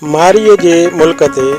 मारीअ जे मुल्क ते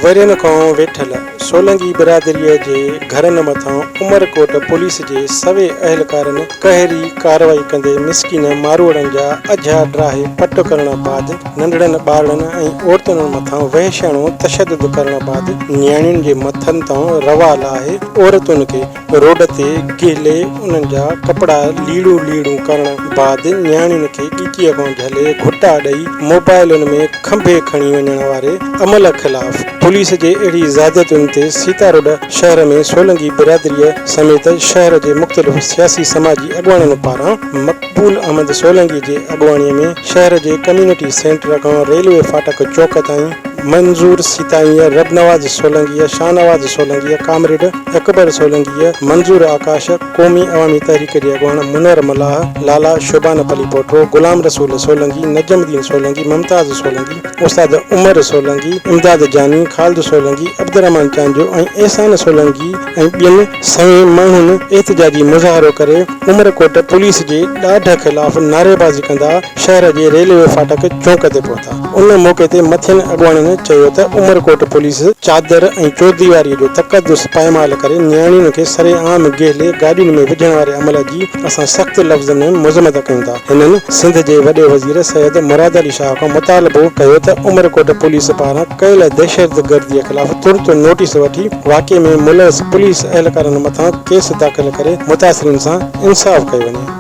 वरियनि खां वेठल सोलंगी बिरादरीअ जे घरनि मथां उमरकोट पुलिस जे सवे अहलकारनि कहरी कार्रवाई कंदे मिसकिन मारोड़नि जा अझा ड्राहे पट करण बाद नंढड़नि ॿारनि ऐं औरतुनि मथां वहशाणो तशद्दुद करण बाद न्याणियुनि जे मथनि तां रवा लाहे औरतुनि खे रोड ते गिले उन्हनि जा कपिड़ा लीड़ू करण बाद न्याणियुनि खे कीकीअ खां झले घुटा ॾेई मोबाइलुनि में खंभे खणी वञण वारे अमल ख़िलाफ़ पुलिस जे अहिड़ी ज़ादतुनि ते सीता रोड शहर में सोलंगी बिरादरीअ समेत शहर जे मुख़्तलिफ़ सियासी समाजी अॻुवाननि पारां मक़बूल अहमद सोलंगी जे अॻुवाणीअ में शहर जे कम्यूनिटी सेंटर खां रेलवे फाटक चौक ताईं मंज़ूर सीताईअ रबनवाज़ सोलंगी शाहनवाज़ सोलंगी कामरेड अकबर सोलंगी मंज़ूर आकाश क़ौमी अवामी तहरीक जे अॻुवान मुनर मलाह लाला शोबान पली पोटो गुलाम रसूल सोलंगी नजमुद्दीन सोलंगी मुमताज़ सोलंगी उस्ताद उमर सोलंगी इमदाद जानी खालिद सोलंगी अब्दुर्रहमान चांजो ऐं एहसान सोलंगी ऐं ॿियनि सवें माण्हुनि एहतजाजी मुज़ाहिरो करे उमरकोट पुलिस जे ॾाढ ख़िलाफ़ नारेबाज़ी कंदा शहर जे रेलवे फाटक चौक ते पहुता। उन मौक़े ते मथियनि अॻुवाननि चयो त उमरकोट पुलिस चादर ऐं चौधरीवारीअ जो तक़दुस पायमाल करे न्याणियुनि खे सरेआम गेले गाॾियुनि में विझण वारे अमल जी असां सख़्त लफ़्ज़नि में मज़म्मत कयूं था। हिननि सिंध जे वॾे वज़ीर सैयद मुराद अली शाह खां मुतालबो कयो त उमरकोट पुलिस पारां कयल दहशतगर्दीअ ख़िलाफ़ तुर्त नोटिस वठी वाक़े में मुलज़ पुलिस अहलकारनि मथां केस दाख़िल करे मुतासिरीन सां इंसाफ़ कयो वञे।